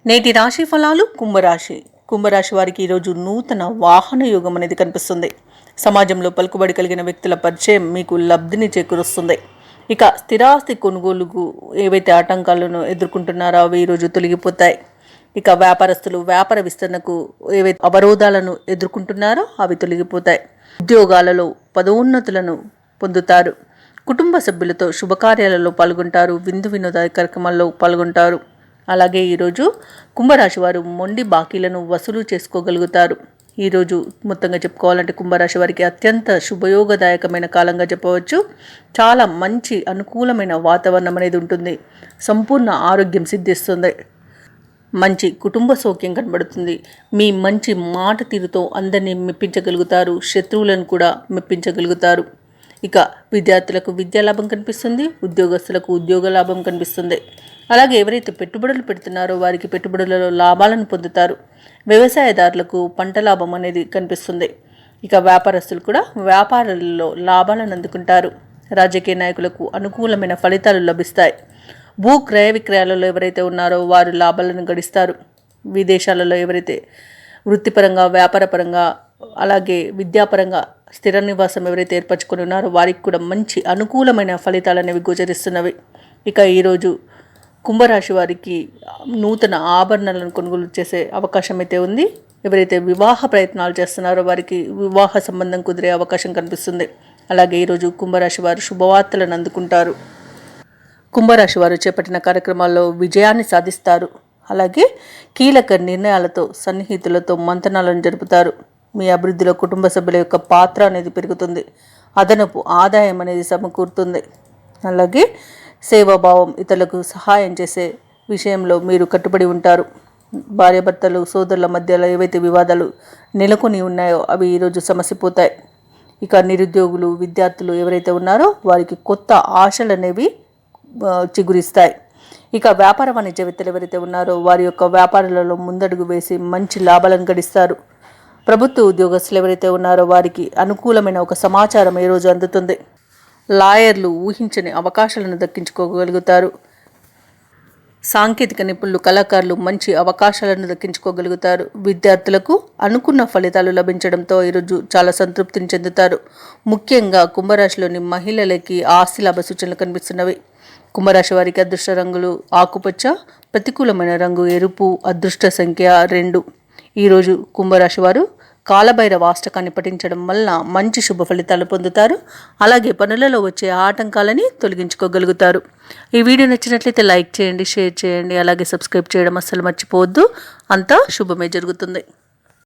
నేటి రాశి ఫలాలు. కుంభరాశి వారికి ఈరోజు నూతన వాహన యోగం అనేది కనిపిస్తుంది. సమాజంలో పలుకుబడి కలిగిన వ్యక్తుల పరిచయం మీకు లబ్ధిని చేకూరుస్తుంది. ఇక స్థిరాస్తి కొనుగోలుకు ఏవైతే ఆటంకాలను ఎదుర్కొంటున్నారో అవి ఈరోజు తొలగిపోతాయి. ఇక వ్యాపారస్తులు వ్యాపార విస్తరణకు ఏవైతే అవరోధాలను ఎదుర్కొంటున్నారో అవి తొలగిపోతాయి. ఉద్యోగాలలో పదోన్నతులను పొందుతారు. కుటుంబ సభ్యులతో శుభకార్యాలలో పాల్గొంటారు. విందు వినోద కార్యక్రమాల్లో పాల్గొంటారు. అలాగే ఈరోజు కుంభరాశి వారు మొండి బాకీలను వసూలు చేసుకోగలుగుతారు. ఈరోజు మొత్తంగా చెప్పుకోవాలంటే కుంభరాశి వారికి అత్యంత శుభయోగదాయకమైన కాలంగా చెప్పవచ్చు. చాలా మంచి అనుకూలమైన వాతావరణం అనేది ఉంటుంది. సంపూర్ణ ఆరోగ్యం సిద్ధిస్తుంది. మంచి కుటుంబ సౌఖ్యం కనబడుతుంది. మీ మంచి మాట తీరుతో అందరినీ మెప్పించగలుగుతారు. శత్రువులను కూడా మెప్పించగలుగుతారు. ఇక విద్యార్థులకు విద్యా లాభం కనిపిస్తుంది. ఉద్యోగస్తులకు ఉద్యోగ లాభం కనిపిస్తుంది. అలాగే ఎవరైతే పెట్టుబడులు పెడుతున్నారో వారికి పెట్టుబడులలో లాభాలను పొందుతారు. వ్యవసాయదారులకు పంట లాభం అనేది కనిపిస్తుంది. ఇక వ్యాపారస్తులు కూడా వ్యాపారాలలో లాభాలను అందుకుంటారు. రాజకీయ నాయకులకు అనుకూలమైన ఫలితాలు లభిస్తాయి. భూ క్రయ విక్రయాలలో ఎవరైతే ఉన్నారో వారు లాభాలను గడిస్తారు. విదేశాలలో ఎవరైతే వృత్తిపరంగా వ్యాపారపరంగా అలాగే విద్యాపరంగా స్థిర నివాసం ఎవరైతే ఏర్పరచుకొని ఉన్నారో వారికి కూడా మంచి అనుకూలమైన ఫలితాలు అనేవి గోచరిస్తున్నవి. ఇక ఈరోజు కుంభరాశి వారికి నూతన ఆభరణాలను కొనుగోలు చేసే అవకాశం అయితే ఉంది. ఎవరైతే వివాహ ప్రయత్నాలు చేస్తున్నారో వారికి వివాహ సంబంధం కుదిరే అవకాశం కనిపిస్తుంది. అలాగే ఈరోజు కుంభరాశి వారు శుభవార్తలను అందుకుంటారు. కుంభరాశి వారు చేపట్టిన కార్యక్రమాల్లో విజయాన్ని సాధిస్తారు. అలాగే కీలక నిర్ణయాలతో సన్నిహితులతో మంతనాలను జరుపుతారు. మీ అభివృద్ధిలో కుటుంబ సభ్యుల యొక్క పాత్ర అనేది పెరుగుతుంది. అదనపు ఆదాయం అనేది సమకూరుతుంది. అలాగే సేవాభావం, ఇతరులకు సహాయం చేసే విషయంలో మీరు కట్టుబడి ఉంటారు. భార్యాభర్తలు సోదరుల మధ్యలో ఏవైతే వివాదాలు నెలకొని ఉన్నాయో అవి ఈరోజు సమసిపోతాయి. ఇక నిరుద్యోగులు విద్యార్థులు ఎవరైతే ఉన్నారో వారికి కొత్త ఆశలు అనేవి చిగురిస్తాయి. ఇక వ్యాపార వాణిజ్యవేత్తలు ఎవరైతే ఉన్నారో వారి యొక్క వ్యాపారాలలో ముందడుగు వేసి మంచి లాభాలను గడిస్తారు. ప్రభుత్వ ఉద్యోగస్తులు ఎవరైతే ఉన్నారో వారికి అనుకూలమైన ఒక సమాచారం ఈరోజు అందుతుంది. లాయర్లు ఊహించని అవకాశాలను దక్కించుకోగలుగుతారు. సాంకేతిక నిపుణులు కళాకారులు మంచి అవకాశాలను దక్కించుకోగలుగుతారు. విద్యార్థులకు అనుకున్న ఫలితాలు లభించడంతో ఈరోజు చాలా సంతృప్తిని చెందుతారు. ముఖ్యంగా కుంభరాశిలోని మహిళలకి ఆస్తి లాభ సూచనలు కనిపిస్తున్నవి. కుంభరాశి వారికి అదృష్ట రంగులు ఆకుపచ్చ, ప్రతికూలమైన రంగు ఎరుపు, అదృష్ట సంఖ్య 2. ఈరోజు కుంభరాశి వారు కాలభైరవ అష్టకాన్ని పఠించడం వల్ల మంచి శుభ ఫలితాలు పొందుతారు. అలాగే పనులలో వచ్చే ఆటంకాలని తొలగించుకోగలుగుతారు. ఈ వీడియో నచ్చినట్లయితే లైక్ చేయండి, షేర్ చేయండి, అలాగే సబ్స్క్రైబ్ చేయడం అస్సలు మర్చిపోవద్దు. అంతా శుభమే జరుగుతుంది.